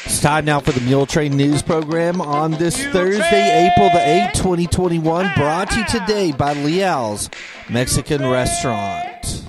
It's time now for the Muletrain News Program on this Thursday, April the 8th, 2021, brought to you today by Leal's Mexican Restaurant.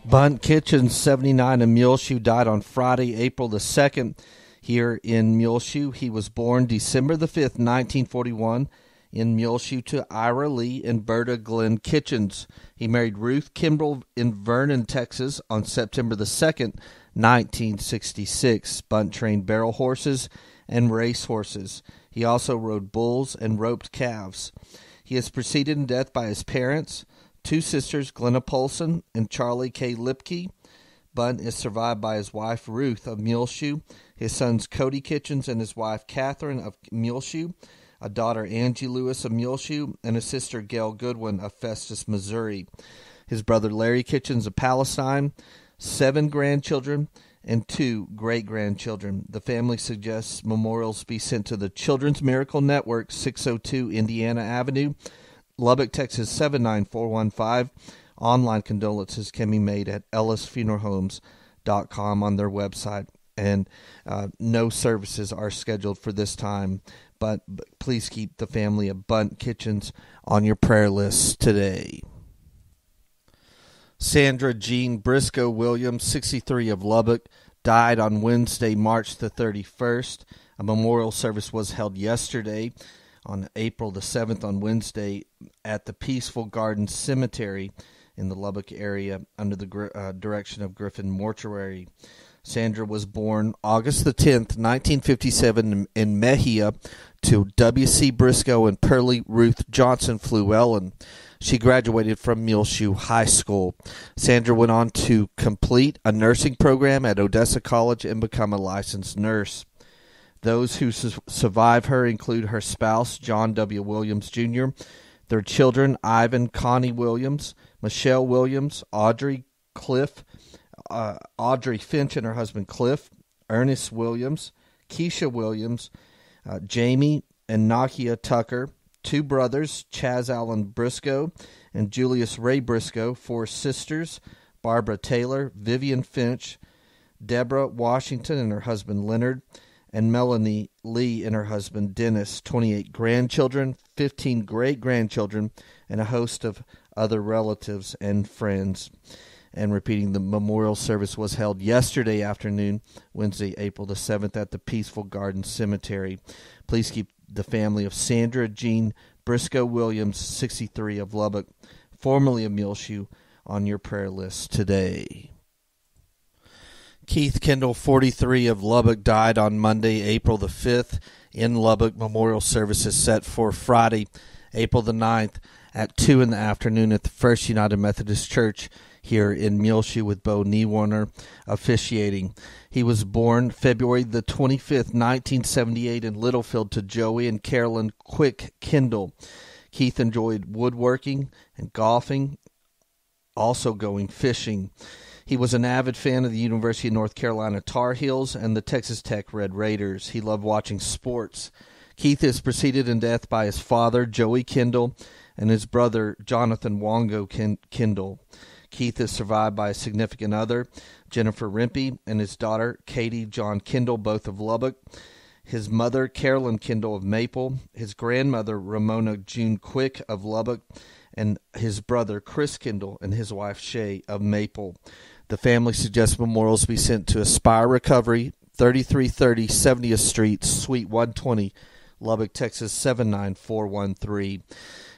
Bunt Kitchen, 79, of Muleshoe, died on Friday, April the 2nd, here in Muleshoe. He was born December the 5th, 1941, in Muleshoe to Ira Lee and Berta Glenn Kitchens. He married Ruth Kimbrell in Vernon, Texas, on September the 2nd, 1966. Bunt trained barrel horses and race horses. He also rode bulls and roped calves. He is preceded in death by his parents, two sisters, Glenna Polson and Charlie K. Lipke. Bunt is survived by his wife, Ruth, of Muleshoe, his sons, Cody Kitchens, and his wife, Catherine, of Muleshoe, a daughter, Angie Lewis, of Muleshoe, and a sister, Gail Goodwin, of Festus, Missouri. His brother, Larry Kitchens, of Palestine, 7 grandchildren, and 2 great-grandchildren. The family suggests memorials be sent to the Children's Miracle Network, 602 Indiana Avenue, Lubbock, Texas, 79415. Online condolences can be made at ellisfuneralhomes.com on their website. And no services are scheduled for this time, but please keep the family of Bunt Kitchens on your prayer list today. Sandra Jean Briscoe Williams, 63, of Lubbock, died on Wednesday, March the 31st. A memorial service was held yesterday on April the 7th on Wednesday at the Peaceful Garden Cemetery in the Lubbock area under the direction of Griffin Mortuary. Sandra was born August the 10th, 1957 in Mejia to W.C. Briscoe and Pearlie Ruth Johnson Fluellen. She graduated from Muleshoe High School. Sandra went on to complete a nursing program at Odessa College and become a licensed nurse. Those who survive her include her spouse, John W. Williams, Jr., their children, Ivan Connie Williams, Michelle Williams, Audrey Finch and her husband Cliff, Ernest Williams, Keisha Williams, Jamie and Nakia Tucker, 2 brothers, Chaz Allen Briscoe and Julius Ray Briscoe, 4 sisters, Barbara Taylor, Vivian Finch, Deborah Washington and her husband Leonard, and Melanie Lee and her husband Dennis, 28 grandchildren, 15 great-grandchildren, and a host of other relatives and friends. And repeating, the memorial service was held yesterday afternoon, Wednesday, April the 7th, at the Peaceful Garden Cemetery. Please keep the family of Sandra Jean Briscoe Williams, 63, of Lubbock, formerly of Muleshoe, on your prayer list today. Keith Kendall, 43, of Lubbock, died on Monday, April the 5th, in Lubbock. Memorial service is set for Friday, April the 9th, at 2 in the afternoon at the First United Methodist Church here in Muleshoe, with Bo Niewarner officiating. He was born February the 25th, 1978, in Littlefield to Joey and Carolyn Quick Kendall. Keith enjoyed woodworking and golfing, also going fishing. He was an avid fan of the University of North Carolina Tar Heels and the Texas Tech Red Raiders. He loved watching sports. Keith is preceded in death by his father, Joey Kendall, and his brother, Jonathan Wongo Kendall. Keith is survived by a significant other, Jennifer Rimpey, and his daughter, Katie John Kendall, both of Lubbock, his mother, Carolyn Kendall, of Maple, his grandmother, Ramona June Quick, of Lubbock, and his brother, Chris Kendall, and his wife, Shay, of Maple. The family suggests memorials be sent to Aspire Recovery, 3330 70th Street, Suite 120, Lubbock, Texas, 79413.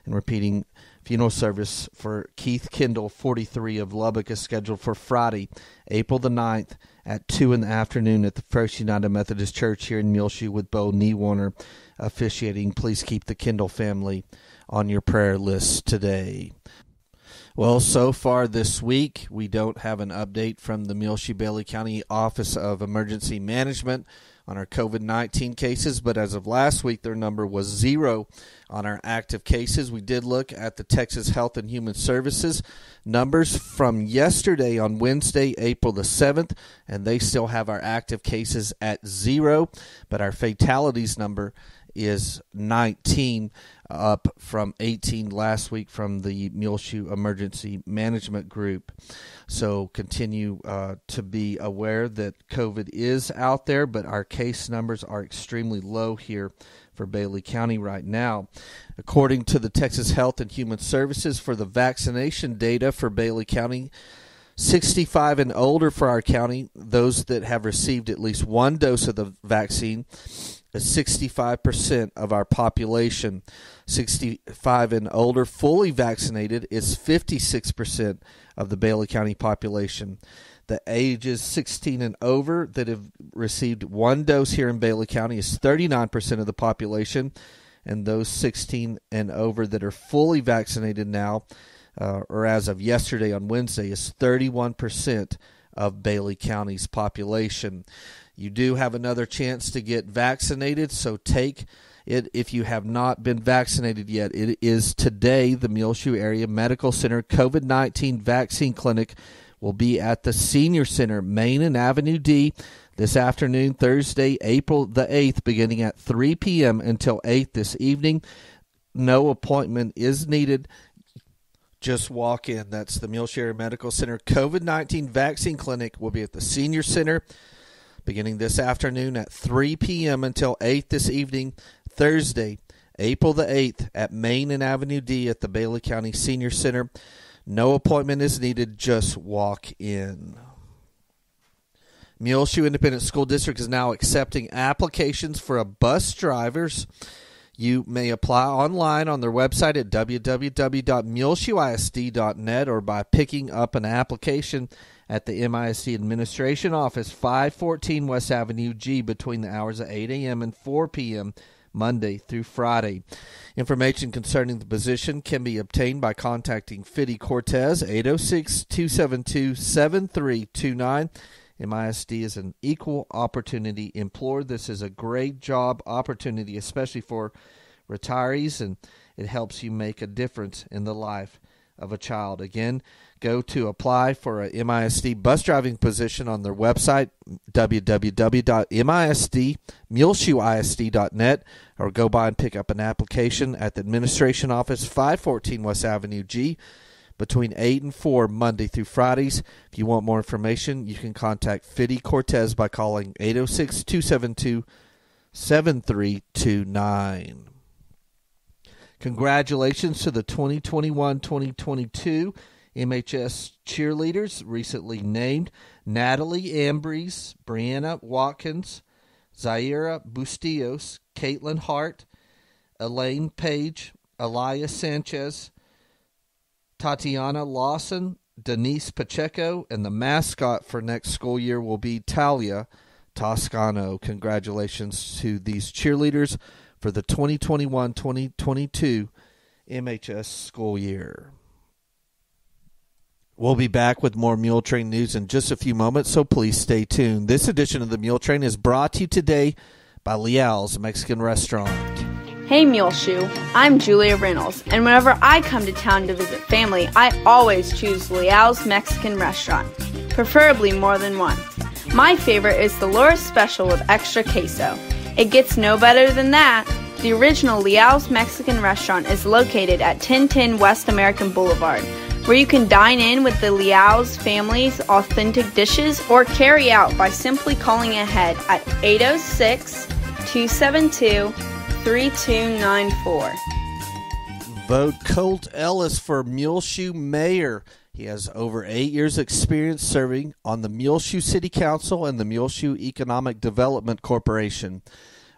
And repeating, funeral service for Keith Kendall, 43, of Lubbock, is scheduled for Friday, April the 9th, at 2 in the afternoon at the First United Methodist Church here in Muleshoe, with Bo Niewarner officiating. Please keep the Kendall family on your prayer list today. Well, so far this week, we don't have an update from the Muleshoe-Bailey County Office of Emergency Management on our COVID-19 cases, but as of last week, their number was 0 on our active cases. We did look at the Texas Health and Human Services numbers from yesterday on Wednesday, April the 7th, and they still have our active cases at 0, but our fatalities number is 19, up from 18 last week from the Muleshoe Emergency Management Group. So continue to be aware that COVID is out there, but our case numbers are extremely low here for Bailey County right now. According to the Texas Health and Human Services, for the vaccination data for Bailey County, 65 and older for our county, those that have received at least one dose of the vaccine, is 65% of our population. 65 and older fully vaccinated is 56% of the Bailey County population. The ages 16 and over that have received one dose here in Bailey County is 39% of the population, and those 16 and over that are fully vaccinated now, or as of yesterday on Wednesday, is 31% of Bailey County's population. You do have another chance to get vaccinated, so take it if you have not been vaccinated yet. It is today. The Muleshoe Area Medical Center COVID-19 Vaccine Clinic will be at the Senior Center, Main and Avenue D, this afternoon, Thursday, April the 8th, beginning at 3 p.m. until 8 this evening. No appointment is needed. Just walk in. That's the Muleshoe Area Medical Center COVID-19 Vaccine Clinic. Will be at the Senior Center beginning this afternoon at 3 p.m. until 8 this evening, Thursday, April the 8th, at Main and Avenue D at the Bailey County Senior Center. No appointment is needed. Just walk in. Muleshoe Independent School District is now accepting applications for bus drivers. You may apply online on their website at www.muleshoeisd.net or by picking up an application at the MISD Administration Office, 514 West Avenue G, between the hours of 8 a.m. and 4 p.m., Monday through Friday. Information concerning the position can be obtained by contacting Fiddy Cortez, 806-272-7329. MISD is an equal opportunity employer. This is a great job opportunity, especially for retirees, and it helps you make a difference in the life of a child. Again, go to apply for a MISD bus driving position on their website, www.muleshoeisd.net, or go by and pick up an application at the Administration Office, 514 West Avenue G, between 8 and 4, Monday through Fridays. If you want more information, you can contact Fiddy Cortez by calling 806-272-7329. Congratulations to the 2021-2022 MHS cheerleaders recently named: Natalie Ambrose, Brianna Watkins, Zaira Bustillos, Caitlin Hart, Elaine Page, Elias Sanchez, Tatiana Lawson, Denise Pacheco, and the mascot for next school year will be Talia Toscano. Congratulations to these cheerleaders for the 2021-2022 MHS school year. We'll be back with more Muletrain news in just a few moments, so please stay tuned. This edition of the Muletrain is brought to you today by Leal's Mexican Restaurant. Hey Muleshoe, I'm Julia Reynolds, and whenever I come to town to visit family, I always choose Leal's Mexican Restaurant, preferably more than one. My favorite is the Laura's Special with extra queso. It gets no better than that. The original Leal's Mexican Restaurant is located at 1010 West American Boulevard, where you can dine in with the Leal's family's authentic dishes or carry out by simply calling ahead at 806-272-3294. Vote Colt Ellis for Muleshoe Mayor. He has over 8 years' experience serving on the Muleshoe City Council and the Muleshoe Economic Development Corporation.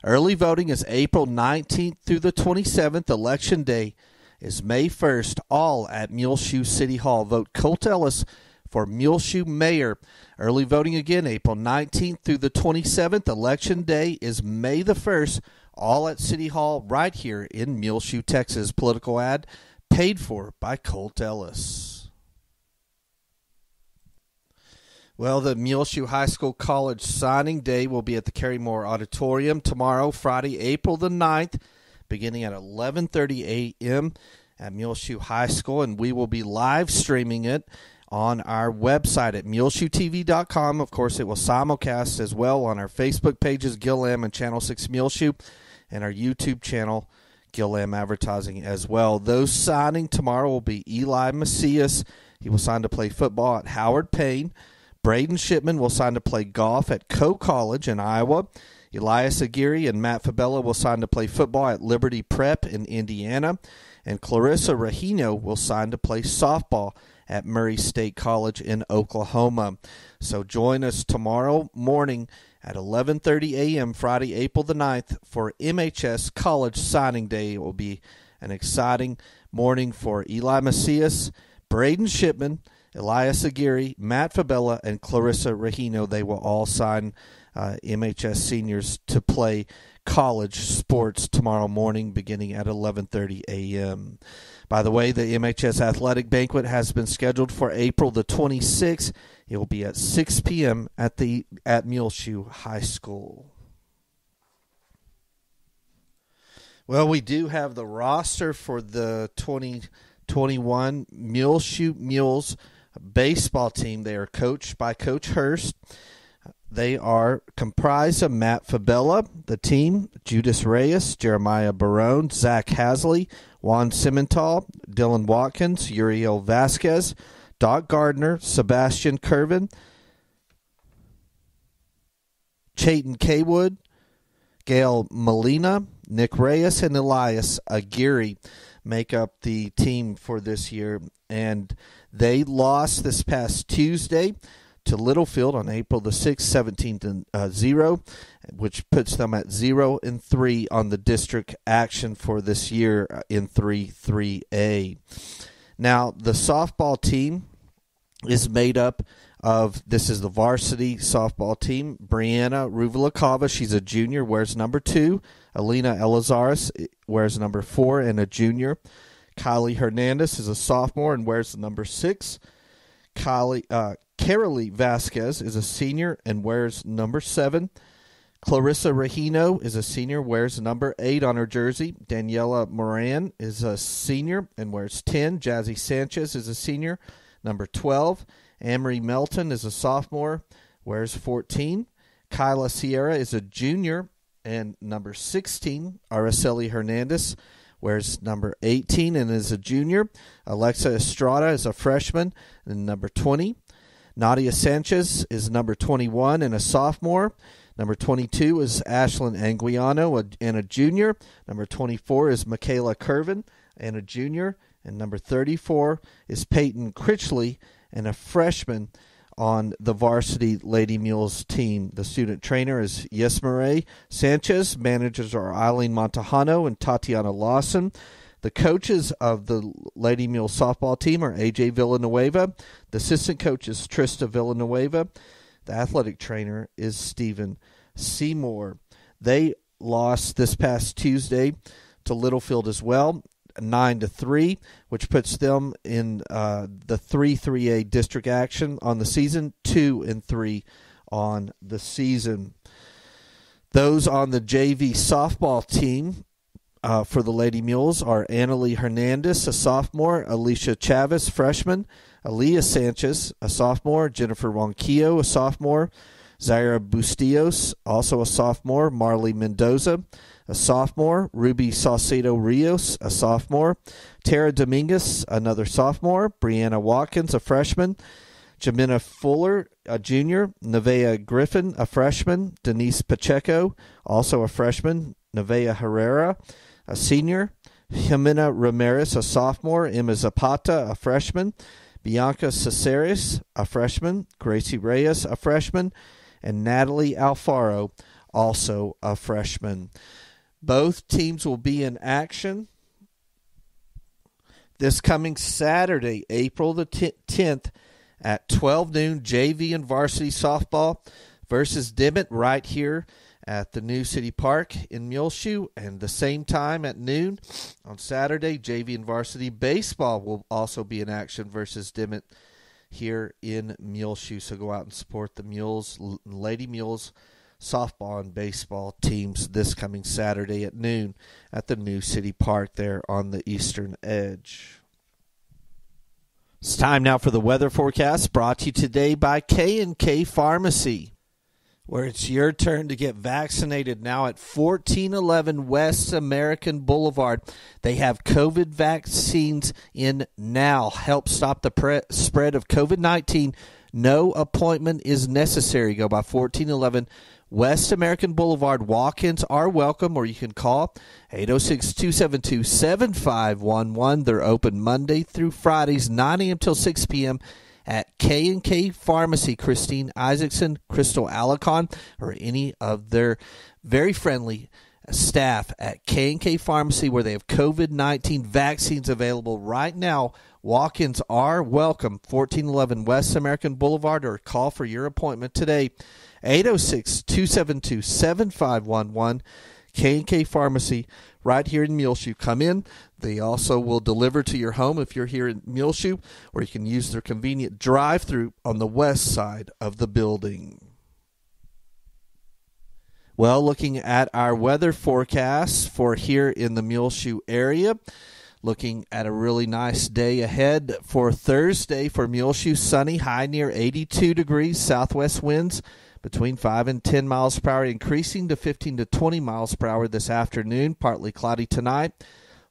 Early voting is April 19th through the 27th. Election Day is May 1st, all at Muleshoe City Hall. Vote Colt Ellis for Muleshoe Mayor. Early voting again, April 19th through the 27th. Election Day is May the 1st, all at City Hall right here in Muleshoe, Texas. Political ad paid for by Colt Ellis. Well, the Muleshoe High School College Signing Day will be at the Carrymore Auditorium tomorrow, Friday, April the 9th, beginning at 11:30 a.m. at Muleshoe High School, and we will be live streaming it on our website at muleshoetv.com. Of course, it will simulcast as well on our Facebook pages, Gil Lamb and Channel 6 Muleshoe. and our YouTube channel, Gillam Advertising, as well. Those signing tomorrow will be Eli Macias. He will sign to play football at Howard Payne. Braden Shipman will sign to play golf at Coe College in Iowa. Elias Aguirre and Matt Fabella will sign to play football at Liberty Prep in Indiana. And Clarissa Regino will sign to play softball at Murray State College in Oklahoma. So join us tomorrow morning at 11:30 a.m. Friday, April the 9th for MHS College Signing Day. It will be an exciting morning for Eli Macias, Braden Shipman, Elias Aguirre, Matt Fabella, and Clarissa Regino. They will all sign MHS seniors to play college sports tomorrow morning beginning at 11:30 a.m. By the way, the MHS Athletic Banquet has been scheduled for April the 26th. It will be at 6 p.m. at Muleshoe High School. Well, we do have the roster for the 2021 Muleshoe Mules baseball team. They are coached by Coach Hurst. They are comprised of Matt Fabella, the team, Judas Reyes, Jeremiah Barone, Zach Hasley, Juan Simental, Dylan Watkins, Uriel Vasquez, Doc Gardner, Sebastian Curvin, Chayton Kaywood, Gail Molina, Nick Reyes, and Elias Aguirre make up the team for this year. And they lost this past Tuesday to Littlefield on April the 6th, 17-0, which puts them at 0-3 on the district action for this year in 3-3A. Now, the softball team is made up of, this is the varsity softball team, Brianna Ruvalakava, she's a junior, wears number 2. Alina Elizaris wears number 4 and a junior. Kylie Hernandez is a sophomore and wears number 6. Carolee Vasquez is a senior and wears number 7. Clarissa Regino is a senior, wears number 8 on her jersey. Daniela Moran is a senior and wears 10. Jazzy Sanchez is a senior, number 12. Amory Melton is a sophomore, wears 14. Kyla Sierra is a junior and number 16. Araceli Hernandez wears number 18 and is a junior. Alexa Estrada is a freshman and number 20. Nadia Sanchez is number 21 and a sophomore. Number 22 is Ashlyn Anguiano and a junior. Number 24 is Michaela Curvin and a junior. And number 34 is Peyton Critchley and a freshman on the varsity Lady Mules team. The student trainer is Yesmere Sanchez. Managers are Eileen Montejano and Tatiana Lawson. The coaches of the Lady Mule softball team are A.J. Villanueva. The assistant coach is Trista Villanueva. The athletic trainer is Stephen Seymour. They lost this past Tuesday to Littlefield as well, 9-3, which puts them in the 3-3A district action on the season, 2-3 on the season. Those on the JV softball team for the Lady Mules are Annalie Hernandez, a sophomore, Alicia Chavez, freshman, Aaliyah Sanchez, a sophomore, Jennifer Ronquillo, a sophomore, Zaira Bustillos, also a sophomore, Marley Mendoza, a sophomore, Ruby Saucedo Rios, a sophomore, Tara Dominguez, another sophomore, Brianna Watkins, a freshman, Jimena Fuller, a junior, Nevaeh Griffin, a freshman, Denise Pacheco, also a freshman, Nevaeh Herrera, a senior, Jimena Ramirez, a sophomore, Emma Zapata, a freshman, Bianca Caceres, a freshman, Gracie Reyes, a freshman, and Natalie Alfaro, also a freshman. Both teams will be in action this coming Saturday, April the 10th at 12 noon, JV and varsity softball versus Dimmitt right here at the New City Park in Muleshoe. And the same time at noon on Saturday, JV and varsity baseball will also be in action versus Dimmitt here in Muleshoe. So go out and support the Mules, Lady Mules softball and baseball teams this coming Saturday at noon at the New City Park there on the eastern edge. It's time now for the weather forecast, brought to you today by K&K Pharmacy. where it's your turn to get vaccinated now at 1411 West American Boulevard. They have COVID vaccines in now. Help stop the spread of COVID-19. No appointment is necessary. Go by 1411 West American Boulevard. Walk-ins are welcome, or you can call 806-272-7511. They're open Monday through Fridays, 9 a.m. till 6 p.m. at K&K Pharmacy. Christine Isaacson, Crystal Alicon, or any of their very friendly staff at K&K Pharmacy, where they have COVID-19 vaccines available right now. Walk-ins are welcome. 1411 West American Boulevard, or call for your appointment today. 806-272-7511. K&K Pharmacy right here in Muleshoe. Come in. They also will deliver to your home if you're here in Muleshoe, or you can use their convenient drive-through on the west side of the building. Well, looking at our weather forecast for here in the Muleshoe area, looking at a really nice day ahead for Thursday for Muleshoe. Sunny, high near 82 degrees, southwest winds between 5 and 10 miles per hour, increasing to 15 to 20 miles per hour this afternoon. Partly cloudy tonight,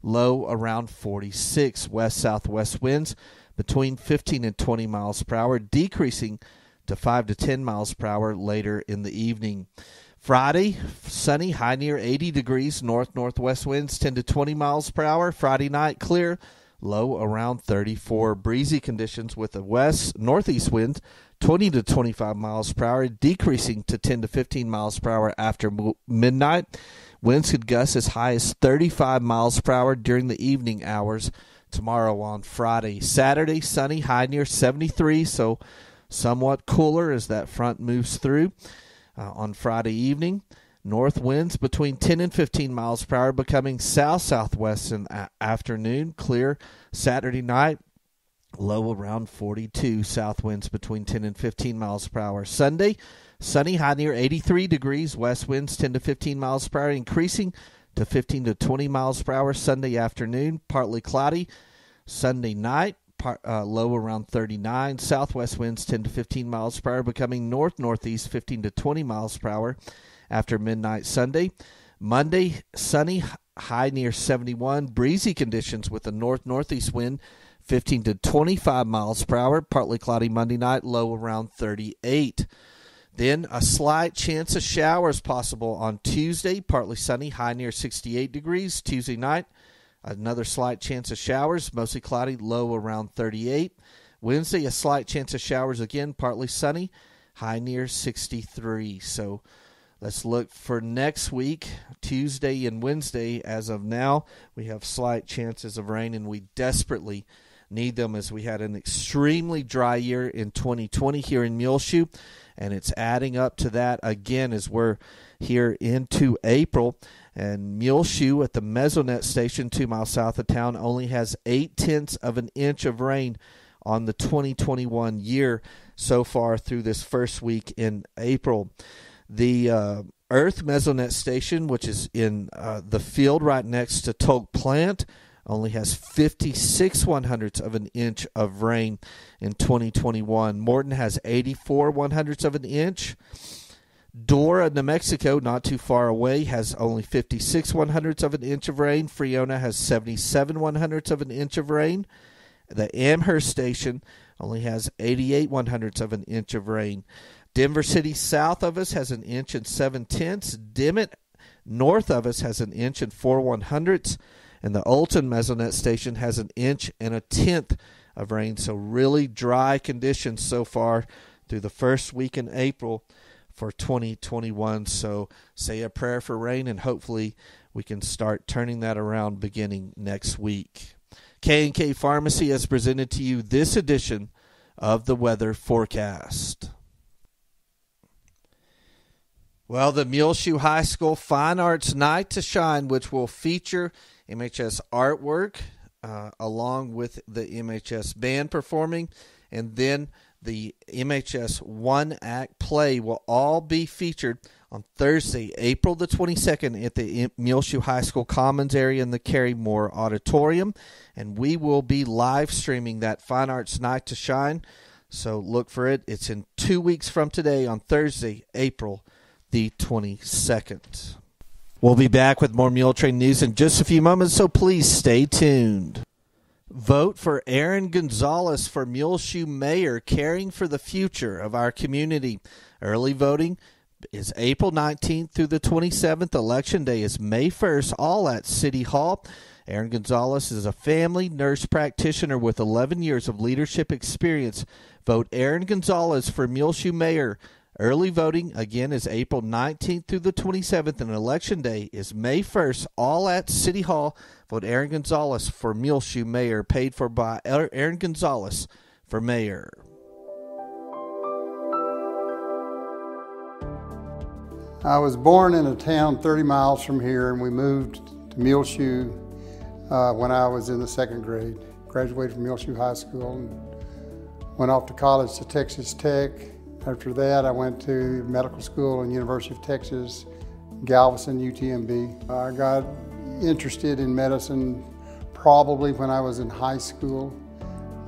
low around 46. West-southwest winds between 15 and 20 miles per hour, decreasing to 5 to 10 miles per hour later in the evening. Friday, sunny, high near 80 degrees, north-northwest winds 10 to 20 miles per hour. Friday night, clear, low around 34. Breezy conditions with a west-northeast wind 20 to 25 miles per hour, decreasing to 10 to 15 miles per hour after midnight. Winds could gust as high as 35 miles per hour during the evening hours tomorrow on Friday. Saturday, sunny, high near 73, so somewhat cooler as that front moves through. On Friday evening, north winds between 10 and 15 miles per hour, becoming south-southwest in the afternoon. Clear Saturday night, low around 42. South winds between 10 and 15 miles per hour. Sunday, sunny, high near 83 degrees. West winds 10 to 15 miles per hour, increasing to 15 to 20 miles per hour. Sunday afternoon, partly cloudy. Sunday night, low around 39. Southwest winds 10 to 15 miles per hour, becoming north-northeast 15 to 20 miles per hour after midnight Sunday. Monday, sunny, high near 71. Breezy conditions with a north-northeast wind 15 to 25 miles per hour. Partly cloudy Monday night, low around 38. Then a slight chance of showers possible on Tuesday. Partly sunny, high near 68 degrees. Tuesday night, another slight chance of showers, mostly cloudy, low around 38. Wednesday, a slight chance of showers again, partly sunny, high near 63. So let's look for next week, Tuesday and Wednesday. As of now, we have slight chances of rain, and we desperately need them as we had an extremely dry year in 2020 here in Muleshoe, and it's adding up to that again as we're here into April. And Muleshoe at the Mesonet station 2 miles south of town only has 0.8 of an inch of rain on the 2021 year so far through this first week in April. The Earth Mesonet station, which is in the field right next to Tolk Plant, only has 56/100ths of an inch of rain in 2021. Morton has 84/100ths of an inch. Dora, New Mexico, not too far away, has only 56/100ths of an inch of rain. Friona has 77/100ths of an inch of rain. The Amherst station only has 88/100ths of an inch of rain. Denver City, south of us, has 1 inch and 7/10. Dimmitt, north of us, has 1 inch and 4/100ths. And the Olton Mesonet station has 1 inch and 1/10 of rain. So really dry conditions so far through the first week in April for 2021. So say a prayer for rain, and hopefully we can start turning that around beginning next week. K&K Pharmacy has presented to you this edition of the weather forecast. Well, the Muleshoe High School Fine Arts Night to Shine, which will feature MHS artwork along with the MHS band performing, and then the MHS one-act play will all be featured on Thursday, April the 22nd at the Muleshoe High School Commons area in the Carrie Moore Auditorium, and we will be live streaming that Fine Arts Night to Shine. So look for it. It's in 2 weeks from today on Thursday, April the 22nd. We'll be back with more Muletrain news in just a few moments, so please stay tuned. Vote for Aaron Gonzalez for Muleshoe Mayor, caring for the future of our community. Early voting is April 19th through the 27th. Election day is May 1st, all at City Hall. Aaron Gonzalez is a family nurse practitioner with 11 years of leadership experience. Vote Aaron Gonzalez for Muleshoe Mayor. Early voting, again, is April 19th through the 27th, and Election Day is May 1st, all at City Hall. Vote Aaron Gonzalez for Muleshoe Mayor, paid for by Aaron Gonzalez for Mayor. I was born in a town 30 miles from here, and we moved to Muleshoe when I was in the second grade. Graduated from Muleshoe High School and went off to college to Texas Tech. After that, I went to medical school and University of Texas, Galveston, UTMB. I got interested in medicine probably when I was in high school.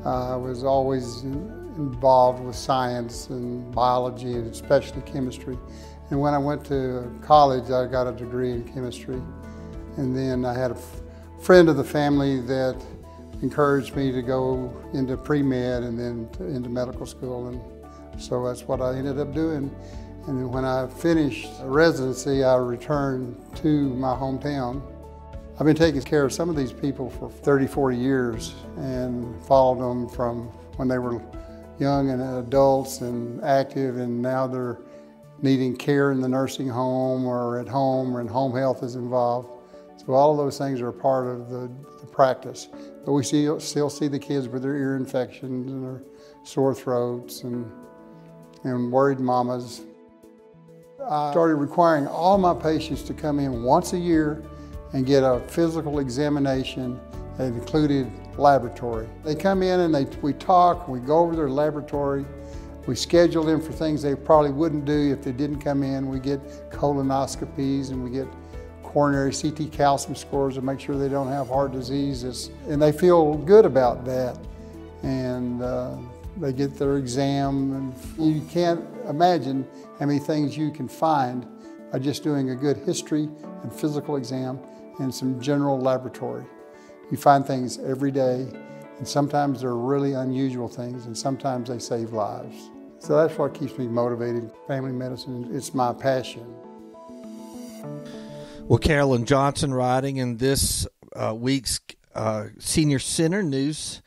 I was always involved with science and biology, and especially chemistry. And when I went to college, I got a degree in chemistry. And then I had a friend of the family that encouraged me to go into pre-med and then into medical school. And so that's what I ended up doing. And then when I finished residency, I returned to my hometown. I've been taking care of some of these people for 30, 40 years and followed them from when they were young and adults and active, and now they're needing care in the nursing home or at home, and home health is involved. So all of those things are a part of the practice. But we still see the kids with their ear infections and their sore throats and worried mamas. I started requiring all my patients to come in once a year and get a physical examination that included laboratory. They come in and we talk, we go over their laboratory, we schedule them for things they probably wouldn't do if they didn't come in. We get colonoscopies and we get coronary CT calcium scores to make sure they don't have heart disease. And they feel good about that. And they get their exam, and you can't imagine how many things you can find by just doing a good history and physical exam and some general laboratory. You find things every day, and sometimes they're really unusual things, and sometimes they save lives. So that's what keeps me motivated. Family medicine, it's my passion. Well, Carolyn Johnson writing in this week's Senior Center news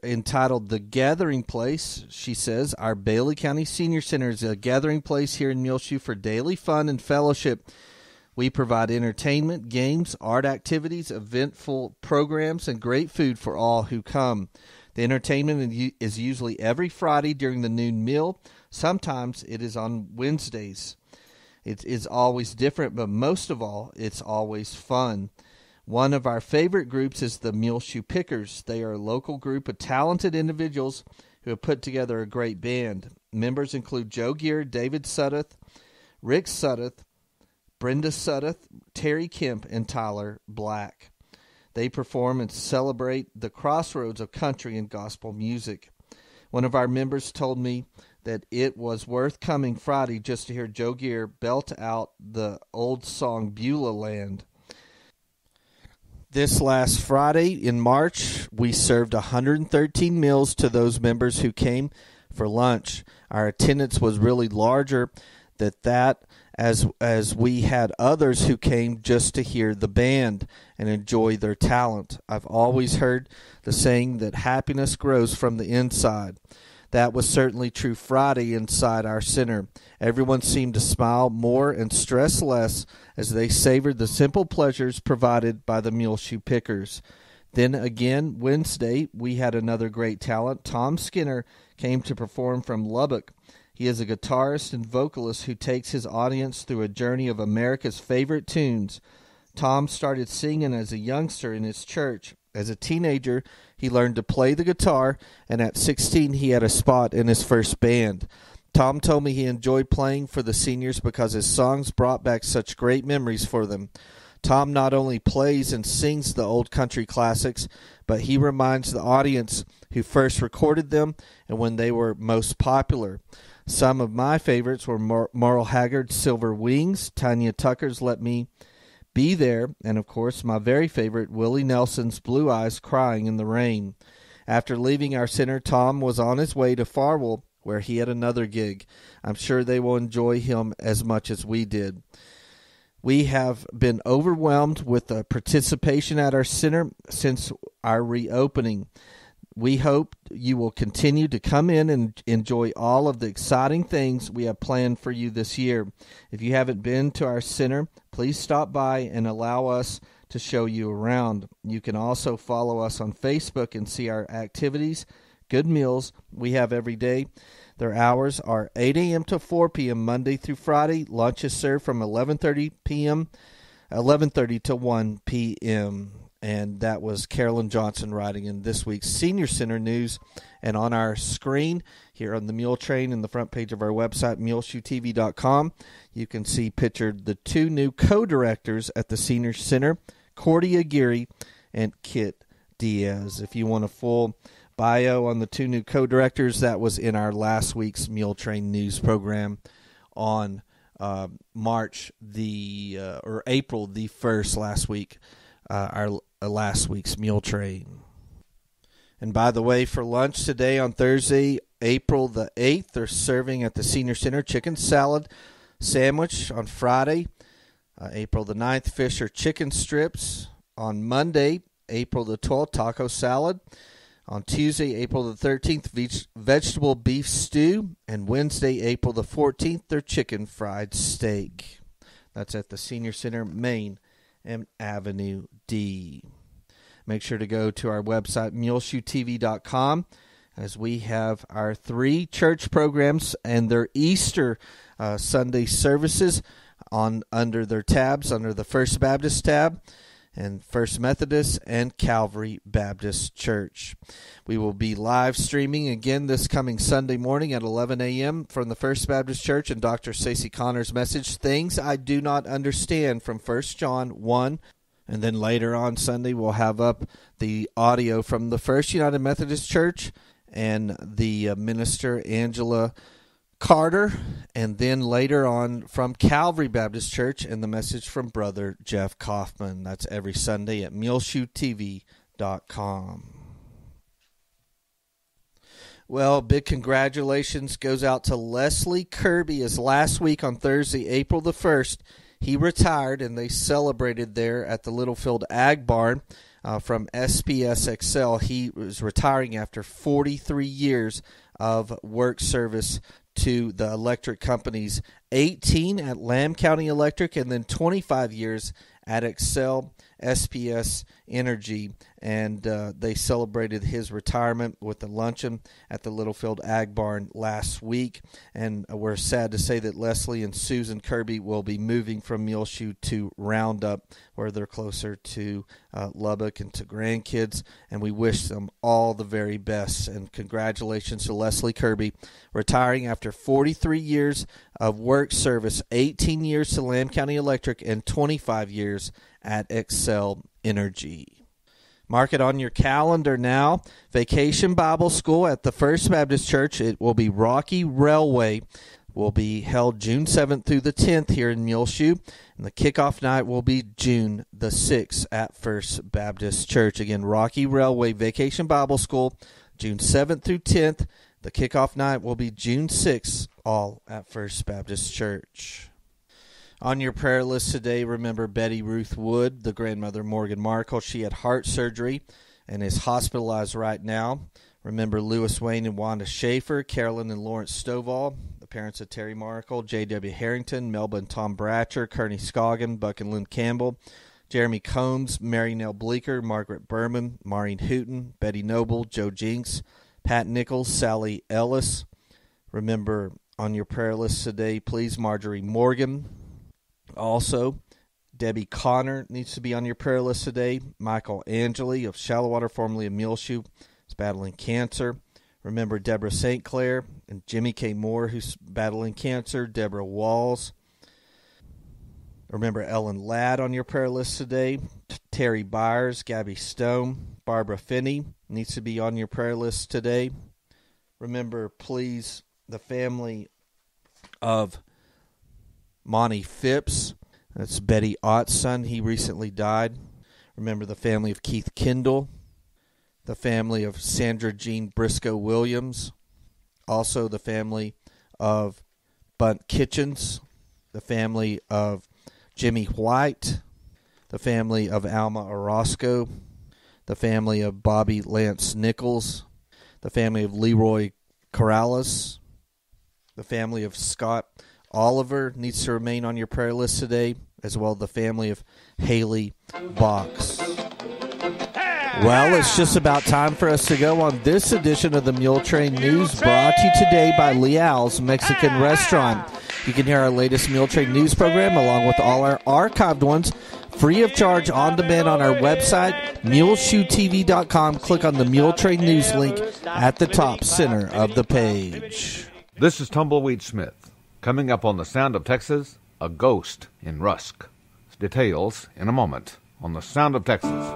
entitled The Gathering Place. She says, our Bailey County Senior Center is a gathering place here in Muleshoe for daily fun and fellowship. We provide entertainment, games, art activities, eventful programs, and great food for all who come. The entertainment is usually every Friday during the noon meal. Sometimes it is on Wednesdays. It is always different, but most of all, it's always fun. One of our favorite groups is the Muleshoe Pickers. They are a local group of talented individuals who have put together a great band. Members include Joe Gear, David Suddeth, Rick Suddeth, Brenda Suddeth, Terry Kemp, and Tyler Black. They perform and celebrate the crossroads of country and gospel music. One of our members told me that it was worth coming Friday just to hear Joe Gear belt out the old song Beulah Land. This last Friday in March, we served 113 meals to those members who came for lunch. Our attendance was really larger than that as we had others who came just to hear the band and enjoy their talent. I've always heard the saying that happiness grows from the inside. That was certainly true Friday inside our center. Everyone seemed to smile more and stress less as they savored the simple pleasures provided by the Muleshoe Pickers. Then again, Wednesday, we had another great talent. Tom Skinner came to perform from Lubbock. He is a guitarist and vocalist who takes his audience through a journey of America's favorite tunes. Tom started singing as a youngster in his church. As a teenager, he learned to play the guitar, and at 16, he had a spot in his first band. Tom told me he enjoyed playing for the seniors because his songs brought back such great memories for them. Tom not only plays and sings the old country classics, but he reminds the audience who first recorded them and when they were most popular. Some of my favorites were Merle Haggard's Silver Wings, Tanya Tucker's Let Me Be There, and of course my very favorite, Willie Nelson's Blue Eyes Crying in the Rain. After leaving our center, Tom was on his way to Farwell, where he had another gig. I'm sure they will enjoy him as much as we did. We have been overwhelmed with the participation at our center since our reopening. We hope you will continue to come in and enjoy all of the exciting things we have planned for you this year. If you haven't been to our center, please stop by and allow us to show you around. You can also follow us on Facebook and see our activities, good meals we have every day. Their hours are 8 a.m. to 4 p.m. Monday through Friday. Lunch is served from 11:30 to 1 p.m. And that was Carolyn Johnson writing in this week's Senior Center News. And on our screen here on the Muletrain in the front page of our website, muleshoetv.com, you can see pictured the two new co-directors at the Senior Center, Cordy Aguirre and Kit Diaz. If you want a full bio on the two new co-directors, that was in our last week's Muletrain news program on April the 1st last week, our last week's Muletrain. And by the way, for lunch today on Thursday, April the 8th, they're serving at the Senior Center chicken salad sandwich. On Friday, April the 9th, fish or chicken strips. On Monday, April the 12th, taco salad. On Tuesday, April the 13th, vegetable beef stew. And Wednesday, April the 14th, their chicken fried steak. That's at the Senior Center, Main and Avenue D. Make sure to go to our website, muleshoetv.com, as we have our 3 church programs and their Easter Sunday services under their tabs, under the First Baptist tab, and First Methodist and Calvary Baptist Church. We will be live streaming again this coming Sunday morning at 11 a.m. from the First Baptist Church and Dr. Stacey Connor's message, Things I Do Not Understand, from 1 John 1. And then later on Sunday, we'll have up the audio from the First United Methodist Church and the minister Angela Carter, and then later on from Calvary Baptist Church and the message from Brother Jeff Kaufman. That's every Sunday at muleshoetv.com. Well, big congratulations goes out to Leslie Kirby, as last week on Thursday, April the 1st, he retired, and they celebrated there at the Littlefield Ag Barn from SPS Excel. He was retiring after 43 years of work service to the electric companies, 18 at Lamb County Electric, and then 25 years at Excel SPS Energy. And they celebrated his retirement with a luncheon at the Littlefield Ag Barn last week. And we're sad to say that Leslie and Susan Kirby will be moving from Muleshoe to Roundup, where they're closer to Lubbock and to grandkids. And we wish them all the very best. And congratulations to Leslie Kirby, retiring after 43 years of work service, 18 years to Lamb County Electric, and 25 years at Excel Energy. Mark it on your calendar now. Vacation Bible School at the First Baptist Church. It will be Rocky Railway. Will be held June 7th through the 10th here in Muleshoe. And the kickoff night will be June the 6th at First Baptist Church. Again, Rocky Railway Vacation Bible School, June 7th through 10th. The kickoff night will be June 6th, all at First Baptist Church. On your prayer list today, remember Betty Ruth Wood, the grandmother Morgan Markle. She had heart surgery and is hospitalized right now. Remember Lewis Wayne and Wanda Schaefer, Carolyn and Lawrence Stovall, the parents of Terry Markle, J.W. Harrington, Melba and Tom Bratcher, Kearney Scoggin, Buck and Lynn Campbell, Jeremy Combs, Mary Nell Bleeker, Margaret Berman, Maureen Hooten, Betty Noble, Joe Jinks, Pat Nichols, Sally Ellis. Remember on your prayer list today, please, Marjorie Morgan. Also, Debbie Connor needs to be on your prayer list today. Michael Angeli of Shallowwater, formerly of Muleshoe, is battling cancer. Remember Deborah St. Clair and Jimmy K. Moore, who's battling cancer. Deborah Walls. Remember Ellen Ladd on your prayer list today. Terry Byers, Gabby Stone, Barbara Finney needs to be on your prayer list today. Remember, please, the family of Monty Phipps. That's Betty Ott's son. He recently died. Remember the family of Keith Kendall. The family of Sandra Jean Briscoe Williams. Also the family of Bunt Kitchens. The family of Jimmy White. The family of Alma Orozco. The family of Bobby Lance Nichols. The family of Leroy Corrales. The family of Scott Oliver needs to remain on your prayer list today, as well as the family of Haley Box. Well, it's just about time for us to go on this edition of the Muletrain News, brought to you today by Leal's Mexican Restaurant. You can hear our latest Muletrain News program, along with all our archived ones, free of charge on demand on our website, muleshoetv.com. Click on the Muletrain News link at the top center of the page. This is Tumbleweed Smith. Coming up on The Sound of Texas, a ghost in Rusk. Details in a moment on The Sound of Texas.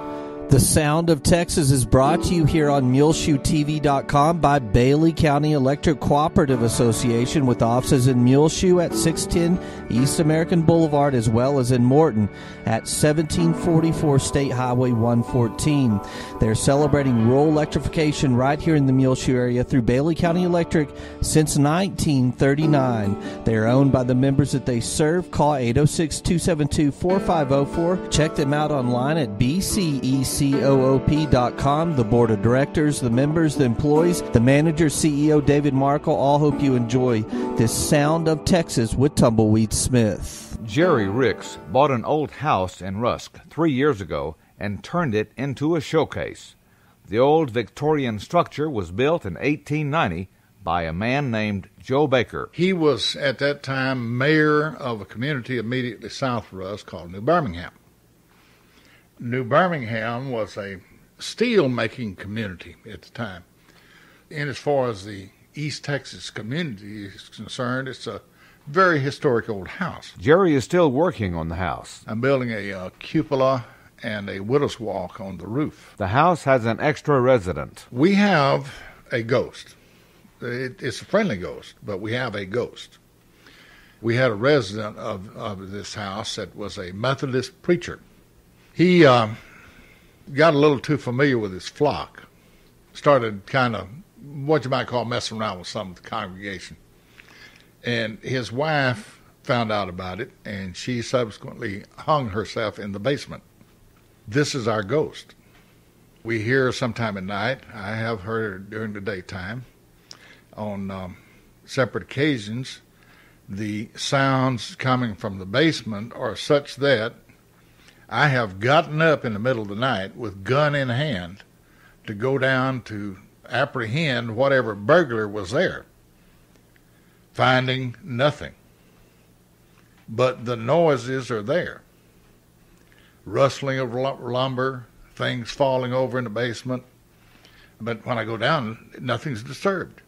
The Sound of Texas is brought to you here on MuleshoeTV.com by Bailey County Electric Cooperative Association, with offices in Muleshoe at 610 East American Boulevard, as well as in Morton at 1744 State Highway 114. They're celebrating rural electrification right here in the Muleshoe area through Bailey County Electric since 1939. They are owned by the members that they serve. Call 806-272-4504. Check them out online at BCECOOP.com. The board of directors, the members, the employees, the manager, CEO David Markle, all hope you enjoy this Sound of Texas with Tumbleweed Smith. Jerry Ricks bought an old house in Rusk 3 years ago and turned it into a showcase. The old Victorian structure was built in 1890 by a man named Joe Baker. He was, at that time, mayor of a community immediately south of Rusk called New Birmingham. New Birmingham was a steel-making community at the time. And as far as the East Texas community is concerned, it's a very historic old house. Jerry is still working on the house. I'm building a cupola and a widow's walk on the roof. The house has an extra resident. We have a ghost. It's a friendly ghost, but we have a ghost. We had a resident of this house that was a Methodist preacher. He got a little too familiar with his flock, started kind of what you might call messing around with some of the congregation. And his wife found out about it, and she subsequently hung herself in the basement. This is our ghost. We hear her sometime at night. I have heard her during the daytime. On separate occasions, the sounds coming from the basement are such that I have gotten up in the middle of the night with gun in hand to go down to apprehend whatever burglar was there, finding nothing. But the noises are there. Rustling of lumber, things falling over in the basement. But when I go down, nothing's disturbed.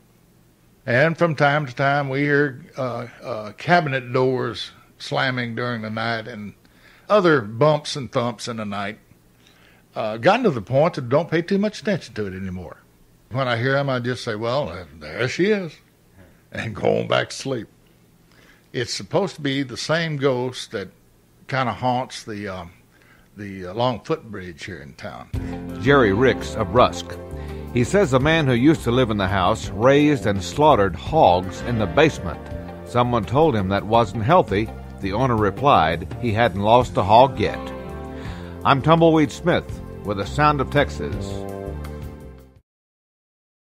And from time to time, we hear cabinet doors slamming during the night and other bumps and thumps in the night. Gotten to the point that don't pay too much attention to it anymore. When I hear them, I just say, well, there she is, and go on back to sleep. It's supposed to be the same ghost that kind of haunts the long footbridge here in town. Jerry Ricks of Rusk. He says a man who used to live in the house raised and slaughtered hogs in the basement. Someone told him that wasn't healthy. The owner replied he hadn't lost a hog yet. I'm Tumbleweed Smith with The Sound of Texas.